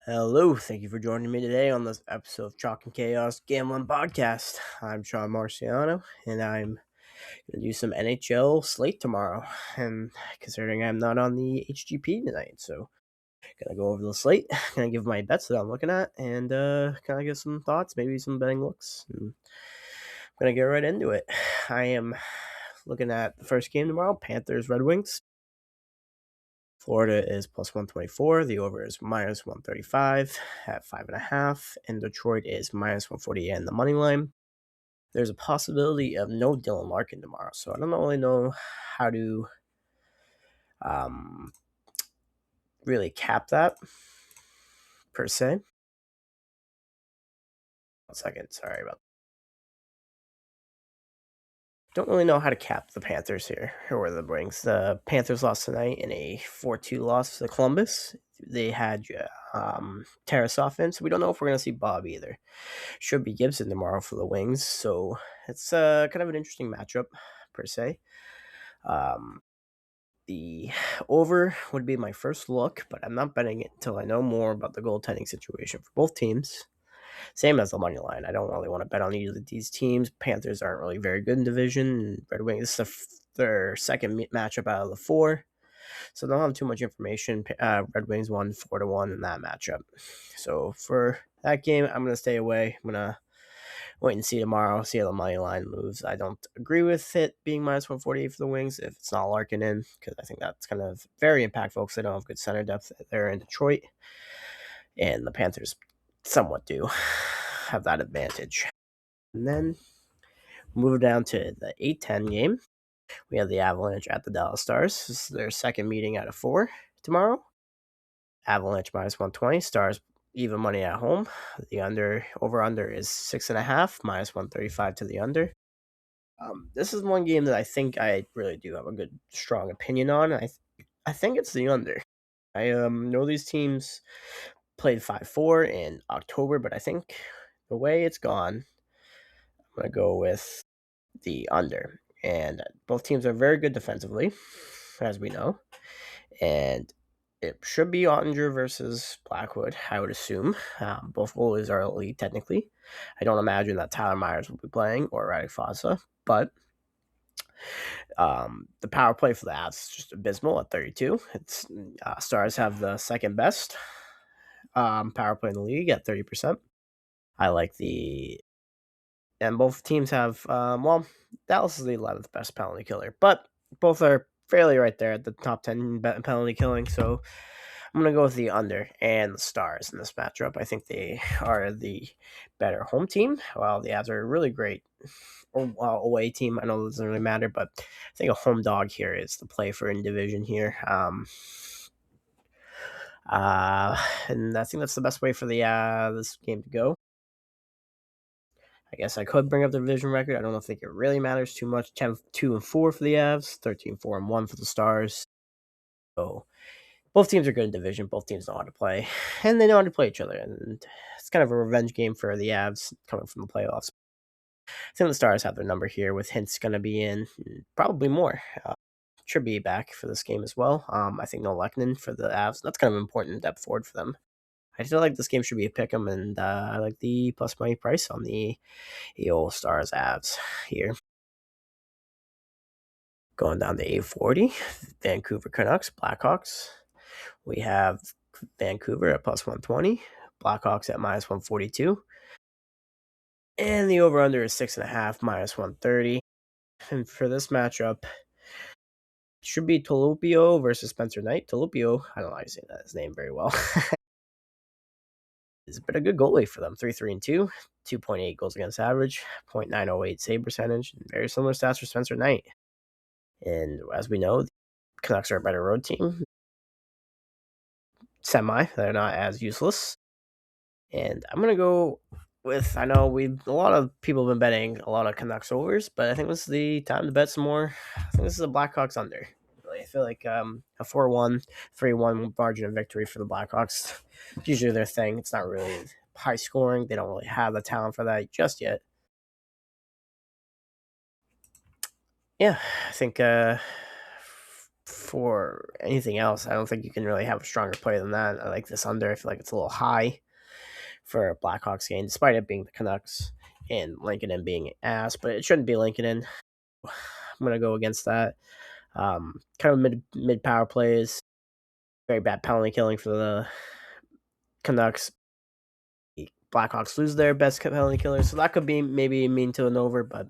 Hello, thank you for joining me today on this episode of Chalk and Chaos Gambling Podcast. I'm Sean Marciano, and I'm going to do some NHL Slate tomorrow. And considering I'm not on the HGP tonight, so gonna go over the slate, gonna give my bets that I'm looking at, and kind of give some thoughts, maybe some betting looks. And I'm gonna get right into it. I am looking at the first game tomorrow: Panthers Red Wings. Florida is plus 124. The over is minus 135 at 5.5. And Detroit is minus 148 in the money line. There's a possibility of no Dylan Larkin tomorrow. So I don't really know how to um, really cap that per se. 1 second. Sorry about that. Don't really know how to cap the Panthers here or the Wings. The Panthers lost tonight in a 4-2 loss to Columbus. They had Tarasov in, so we don't know if we're going to see Bob either. Should be Gibson tomorrow for the Wings, so it's kind of an interesting matchup per se. The over would be my first look, but I'm not betting it until I know more about the goaltending situation for both teams. Same as the money line. I don't really want to bet on either of these teams. Panthers aren't really very good in division. Red Wings, this is their second matchup out of the four. So don't have too much information. Red Wings won 4-1 in that matchup. So for that game, I'm going to stay away. I'm going to wait and see tomorrow, see how the money line moves. I don't agree with it being minus 148 for the Wings if it's not Larkin in, because I think that's kind of very impactful because they don't have good center depth there in Detroit. And the Panthers somewhat do have that advantage. And then move down to the 8-10 game. We have the Avalanche at the Dallas Stars. This is their second meeting out of four tomorrow. Avalanche minus 120. Stars even money at home. The over under is 6.5, minus 135 to the under. This is one game that I think I really do have a good, strong opinion on. I think it's the under. I know these teams played 5-4 in October, but I think the way it's gone, I'm gonna go with the under. And both teams are very good defensively, as we know. And it should be Ottinger versus Blackwood, I would assume. Both goalies are elite, technically. I don't imagine that Tyler Myers will be playing or Radek Fossa, but the power play for the Avs is just abysmal at 32. It's Stars have the second best power play in the league at 30%. I like and both teams have, Dallas is the 11th best penalty killer, but both are fairly right there at the top 10 penalty killing. So I'm going to go with the under and the Stars in this matchup. I think they are the better home team, while the Avs are a really great away team. I know it doesn't really matter, but I think a home dog here is the play for in division here. And I think that's the best way for the this game to go. I guess I could bring up the division record. I don't think it really matters too much. 10-2-4 for the Avs, 13-4-1 for the Stars. So both teams are good in division. Both teams know how to play, and they know how to play each other. And it's kind of a revenge game for the Avs coming from the playoffs. I think the Stars have their number here, with Hintz going to be in, probably more. Should be back for this game as well. I think no Lehkonen for the Avs. That's kind of important depth forward for them. I feel like this game should be a pick 'em, and I like the plus money price on the old Stars Avs here. Going down to 840, Vancouver Canucks, Blackhawks. We have Vancouver at plus 120, Blackhawks at minus 142. And the over-under is 6.5, minus 130. And for this matchup, should be Tolupio versus Spencer Knight. Tolupio, I don't know how to say his name very well. He's been a good goalie for them. 3-3-2, 2.8 goals against average, 0.908 save percentage. Very similar stats for Spencer Knight. And as we know, the Canucks are a better road team. Semi, they're not as useless. And I'm gonna go with, I know a lot of people have been betting a lot of Canucks overs, but I think this is the time to bet some more. I think this is a Blackhawks under. Really, I feel like a 4-1, 3-1 margin of victory for the Blackhawks. It's usually their thing. It's not really high scoring. They don't really have the talent for that just yet. Yeah, I think for anything else, I don't think you can really have a stronger play than that. I like this under. I feel like it's a little high for a Blackhawks game, despite it being the Canucks and Lincoln being ass, but it shouldn't be Lincoln. I'm gonna go against that. Kind of mid power plays, very bad penalty killing for the Canucks. The Blackhawks lose their best penalty killer, so that could be maybe mean to an over. But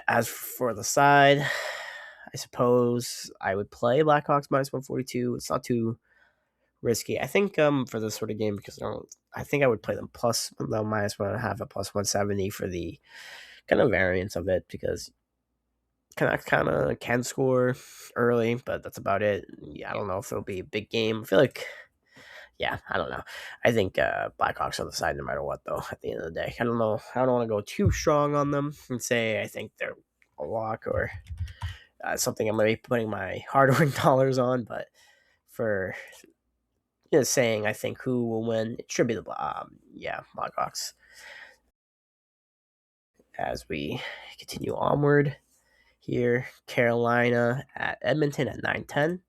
as for the side, I suppose I would play Blackhawks minus 142. It's not too risky. I think for this sort of game because I think I would play them plus the minus 1.5 at plus 170 for the kind of variance of it because Canucks kind of can score early, but that's about it. Yeah, I don't know if it'll be a big game. I feel like, yeah, I don't know. I think Blackhawks on the side no matter what, though, at the end of the day. I don't know. I don't want to go too strong on them and say I think they're a lock or something I'm going to be putting my hard earned dollars on, but for saying I think who will win, it should be the Blackhawks. As we continue onward here, Carolina at Edmonton at 9:10.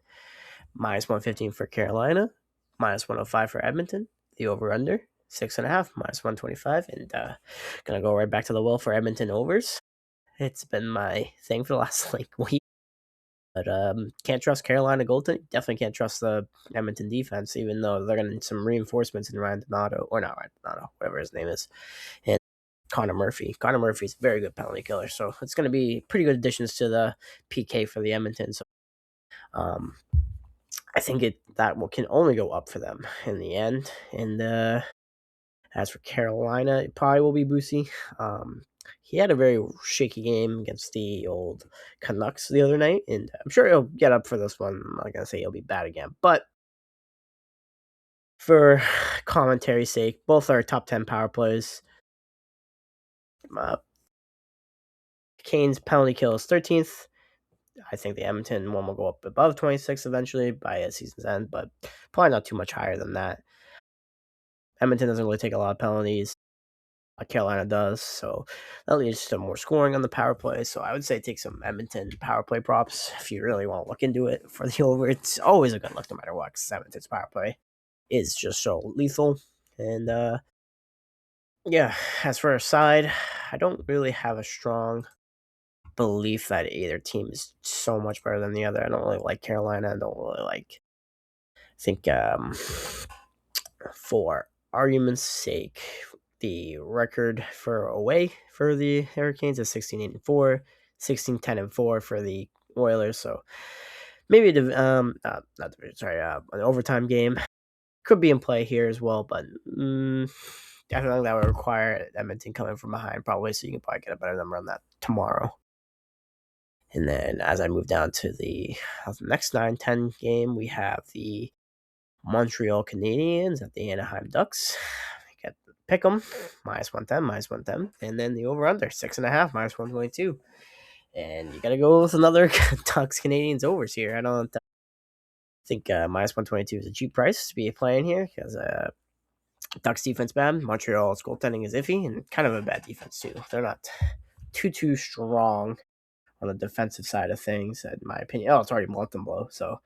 Minus 115 for Carolina, minus 105 for Edmonton. The over under 6.5, minus 125. And gonna go right back to the well for Edmonton overs. It's been my thing for the last week. But can't trust Carolina goaltending. Definitely can't trust the Edmonton defense, even though they're gonna need some reinforcements in Ryan Donato, or not Ryan Donato, whatever his name is, and Connor Murphy. Connor Murphy's a very good penalty killer, so it's gonna be pretty good additions to the PK for the Edmonton. So um, I think can only go up for them in the end. And as for Carolina, it probably will be Boosie. He had a very shaky game against the old Canucks the other night, and I'm sure he'll get up for this one. I'm not gonna say he'll be bad again, but for commentary's sake, both are top 10 power plays. Uh, Kane's penalty kill is 13th. I think the Edmonton one will go up above 26 eventually by a season's end, but probably not too much higher than that. Edmonton doesn't really take a lot of penalties. Carolina does, so that leads to more scoring on the power play. So I would say take some Edmonton power play props if you really want to look into it for the over. It's always a good look no matter what, because Edmonton's power play is just so lethal. And yeah, as for a side, I don't really have a strong belief that either team is so much better than the other. I don't really like Carolina. I don't really like. I think for argument's sake, the record for away for the Hurricanes is 16-8-4, 16-10-4 for the Oilers. So maybe an overtime game could be in play here as well, but I think that would require Edmonton coming from behind probably, so you can probably get a better number on that tomorrow. And then as I move down to the next 9-10 game, we have the Montreal Canadiens at the Anaheim Ducks. Get pick them minus 110, minus 110, and then the over under 6.5, minus 122. And you got to go with another Ducks Canadiens overs here. I don't think minus 122 is a cheap price to be playing here because Ducks defense bad. Montreal's goaltending is iffy and kind of a bad defense too. They're not too strong on the defensive side of things, in my opinion. Oh, it's already Molten Blow, so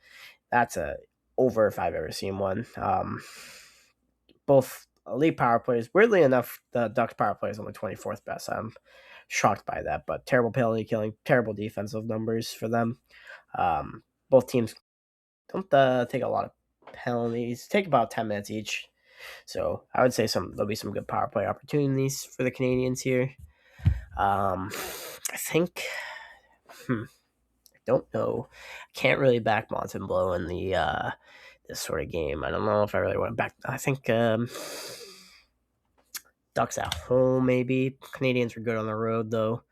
that's a over if I've ever seen one. Both elite power plays. Weirdly enough, the Ducks power play is only 24th best. I'm shocked by that, but terrible penalty killing, terrible defensive numbers for them. Both teams don't take a lot of penalties. Take about 10 minutes each. So I would say there'll be some good power play opportunities for the Canadians here. I think. I don't know. I can't really back Montembeau in the this sort of game. I don't know if I really want to back. I think Ducks at home maybe. Canadians are good on the road though.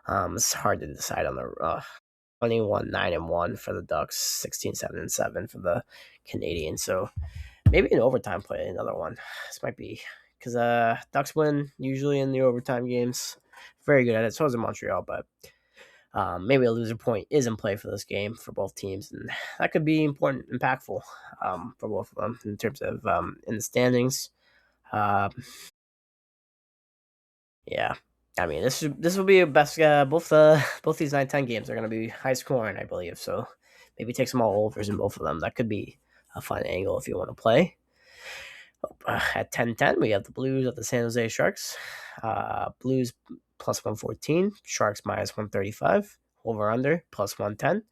It's hard to decide on the 21-9-1 for the Ducks, 16-7-7 for the Canadians. So maybe an overtime play, another one. This might be because Ducks win usually in the overtime games. Very good at it. So is in Montreal, but maybe a loser point is in play for this game for both teams, and that could be important, impactful for both of them in terms of in the standings. Yeah, I mean, this will be a best. Both these 9-10 games are going to be high scoring, I believe. So maybe take some all overs in both of them. That could be a fun angle if you want to play. At 10-10, we have the Blues at the San Jose Sharks. Blues plus 114, Sharks minus 135. Over under plus 110.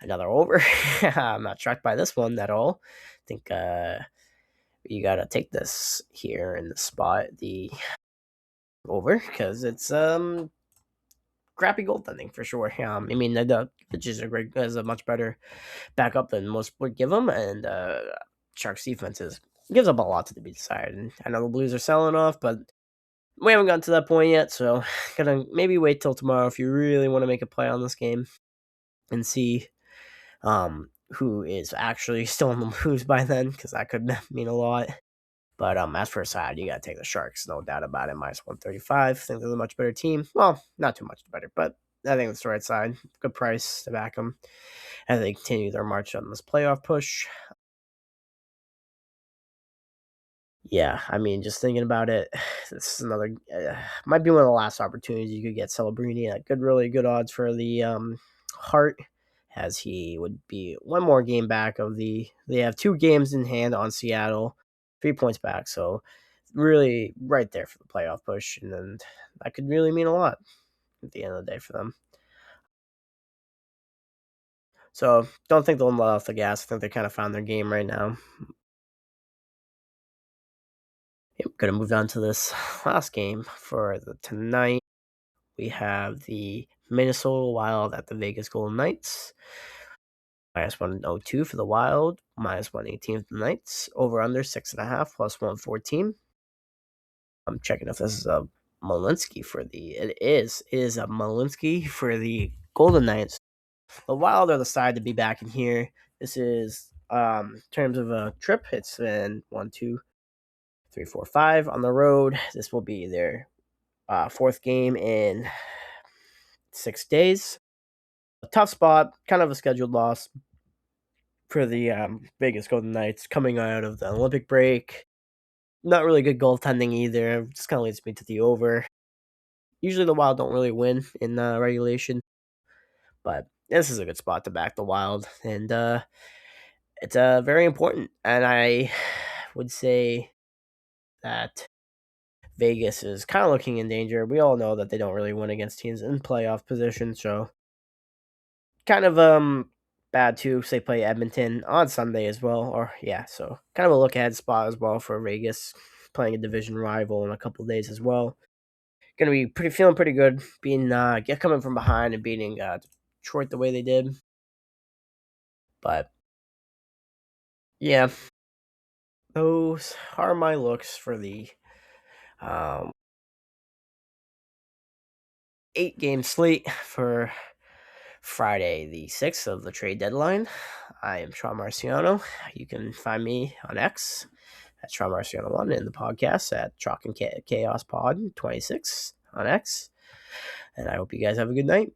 Another over. I'm not shocked by this one at all. I think you got to take this here in the spot, the over, because it's crappy goaltending for sure. I mean, the pitches are great, is a much better backup than most would give them, and Sharks defense gives up a lot to be decided. And I know the Blues are selling off, but we haven't gotten to that point yet, so gonna maybe wait till tomorrow if you really want to make a play on this game and see who is actually still in the Blues by then, because that could mean a lot. But as for a side, you got to take the Sharks, no doubt about it. Minus 135. I think they're a much better team. Well, not too much better, but I think it's the right side. Good price to back them as they continue their march on this playoff push. Yeah, I mean, just thinking about it, this is another might be one of the last opportunities you could get Celebrini at really good odds for the Hart, as he would be one more game back of the. They have 2 games in hand on Seattle, 3 points back, so really right there for the playoff push, and then that could really mean a lot at the end of the day for them. So don't think they'll let off the gas. I think they kind of found their game right now. Yep, gonna move on to this last game for the tonight. We have the Minnesota Wild at the Vegas Golden Knights. Minus 102 for the Wild, minus 118 for the Knights. Over under 6.5 plus 114. I'm checking if this is a Malinsky for the. It is. It is a Malinsky for the Golden Knights. The Wild are the side to be back in here. This is in terms of a trip. It's been 1, 2, 3, 4, 5 on the road. This will be their 4th game in 6 days. A tough spot, kind of a scheduled loss for the Vegas Golden Knights coming out of the Olympic break. Not really good goaltending either. Just kind of leads me to the over. Usually the Wild don't really win in regulation, but this is a good spot to back the Wild, and it's very important. And I would say that Vegas is kind of looking in danger. We all know that they don't really win against teams in playoff position, so kind of bad too. Say play Edmonton on Sunday as well, or yeah, so kind of a look ahead spot as well for Vegas playing a division rival in a couple of days as well. Gonna be feeling pretty good being coming from behind and beating Detroit the way they did. But yeah, those are my looks for the um, 8-game slate for Friday, the 6th of the trade deadline. I am Sean Marciano. You can find me on X at Sean Marciano1 and the podcast at Chalk and Chaos Pod 26 on X. And I hope you guys have a good night.